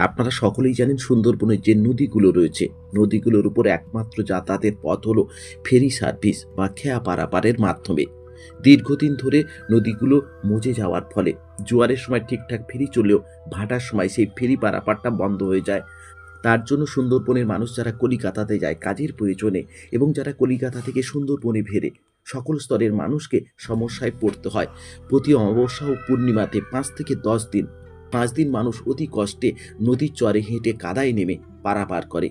আপনারা সকলেই জানেন সুন্দরবনের যে নদীগুলো রয়েছে, নদীগুলোর উপর একমাত্র যাতায়াতের পথ হলো ফেরি সার্ভিস বা খেয়া পারাপারের মাধ্যমে। দীর্ঘদিন ধরে নদীগুলো মজে যাওয়ার ফলে জোয়ারের সময় ঠিকঠাক ফেরি চললেও ভাটার সময় সেই ফেরি পারাপারটা বন্ধ হয়ে যায়। তার জন্য সুন্দরবনের মানুষ যারা কলিকাতাতে যায় কাজের প্রয়োজনে এবং যারা কলিকাতা থেকে সুন্দরবনে ফেরে, সকল স্তরের মানুষকে সমস্যায় পড়তে হয়। প্রতি অমাবস্যা ও পূর্ণিমাতে 5 থেকে 10 দিন 5 দিন মানুষ অতি কষ্টে নদীর চরে হেঁটে কাদায় নেমে পারাপার করে।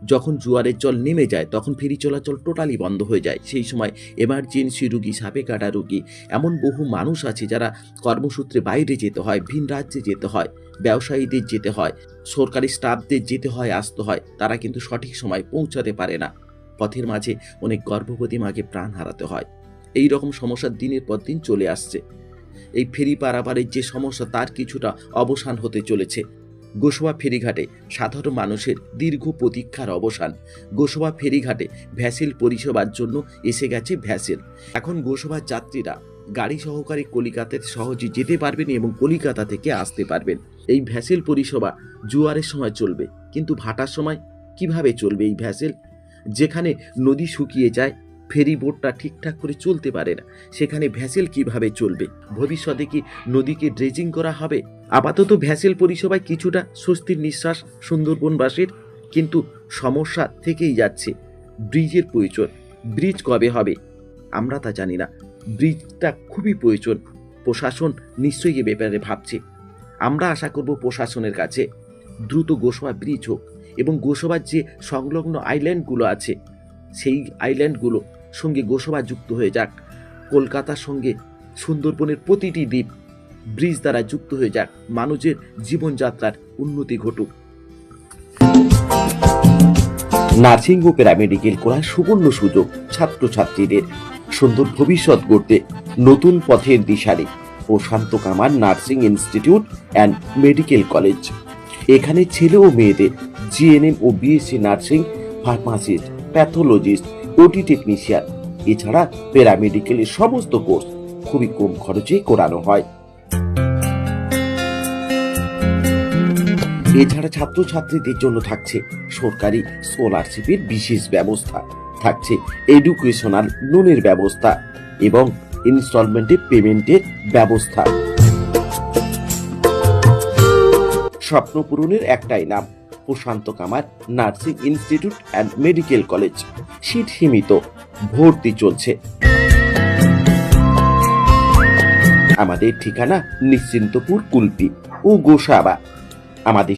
যখন জোয়ারের জল নেমে যায় তখন ফেরি চলাচল টোটালি বন্ধ হয়ে যায়। সেই সময় এমার্জেন্সি রুগী, সাপে কাটা রুগী, এমন বহু মানুষ আছে যারা কর্মসূত্রে বাইরে যেতে হয়, ভিন রাজ্যে যেতে হয়, ব্যবসায়ীদের যেতে হয়, সরকারি স্টাফদের যেতে হয়, আসতে হয়, তারা কিন্তু সঠিক সময় পৌঁছাতে পারে না। পথের মাঝে অনেক গর্ভবতী মাকে প্রাণ হারাতে হয়। এই রকম সমস্যা দিনের পর দিন চলে আসছে। এই ফেরি পারাপারের যে সমস্যা তার কিছুটা অবসান হতে চলেছে। গোসবা ফেরিঘাটে সাধারণ মানুষের দীর্ঘ প্রতীক্ষার অবসান। গোসবা ফেরিঘাটে ভ্যাসেল পরিষেবার জন্য এসে গেছে ভ্যাসেল। এখন গোসবার যাত্রীরা গাড়ি সহকারে কলিকাতাতে সহজে যেতে পারবেন এবং কলিকাতা থেকে আসতে পারবেন। এই ভ্যাসেল পরিষেবা জোয়ারের সময় চলবে, কিন্তু ভাটার সময় কিভাবে চলবে এই ভ্যাসেল? যেখানে নদী শুকিয়ে যায়, ফেরি বোটটা ঠিকঠাক করে চলতে পারে না, সেখানে ভ্যাসেল কিভাবে চলবে? ভবিষ্যতে কি নদীকে ড্রেজিং করা হবে? আপাতত ভ্যাসেল পরিষেবায় কিছুটা স্বস্তির নিঃশ্বাস সুন্দরবনবাসীর, কিন্তু সমস্যা থেকেই যাচ্ছে। ব্রিজের প্রয়োজন। ব্রিজ কবে হবে আমরা তা জানি না। ব্রিজটা খুবই প্রয়োজন। প্রশাসন নিশ্চয়ই এ ব্যাপারে ভাবছে। আমরা আশা করব প্রশাসনের কাছে দ্রুত গোসবা ব্রিজ হোক এবং গোসবার যে সংলগ্ন আইল্যান্ডগুলো আছে সেই আইল্যান্ডগুলো সঙ্গে গোসবা যুক্ত হয়ে যাক। কলকাতার সঙ্গে সুন্দরবনের প্রতিটি দ্বীপ ব্রিজ দ্বারা যুক্ত হয়ে যাক। মানুষের জীবনযাত্রার উন্নতি ঘটুক। নার্সিং ও প্যারামেডিকেল করার সুবর্ণ সুযোগ ছাত্রছাত্রীদের। সুন্দর ভবিষ্যৎ গড়তে নতুন পথের দিশারি প্রশান্ত Kamar nursing institute and medical college. এখানে ছেলে ও মেয়েদের জিএনএম ও বিএসসি নার্সিং, ফার্মাসিস্ট, প্যাথোলজিস্ট, ওটি টেকনিশিয়ান, এছাড়া প্যারামেডিকেলের সমস্ত কোর্স খুবই কম খরচে করানো হয়। এছাড়া ছাত্রছাত্রীদের জন্য থাকছে সরকারি স্কলারশিপের বিশেষ ব্যবস্থা, থাকছে এডুকেশনাল লোনের ব্যবস্থা এবং ইনস্টলমেন্টে পেমেন্টের ব্যবস্থা। স্বপ্ন পূরণের একটাই নাম, Prashanta Kamar nursing institute and medical college. Seat সীমিত, ভর্তি চলছে। আমাদের ঠিকানা নিশ্চিন্তপুর, কুলপি ও গোসাবা। আমাদের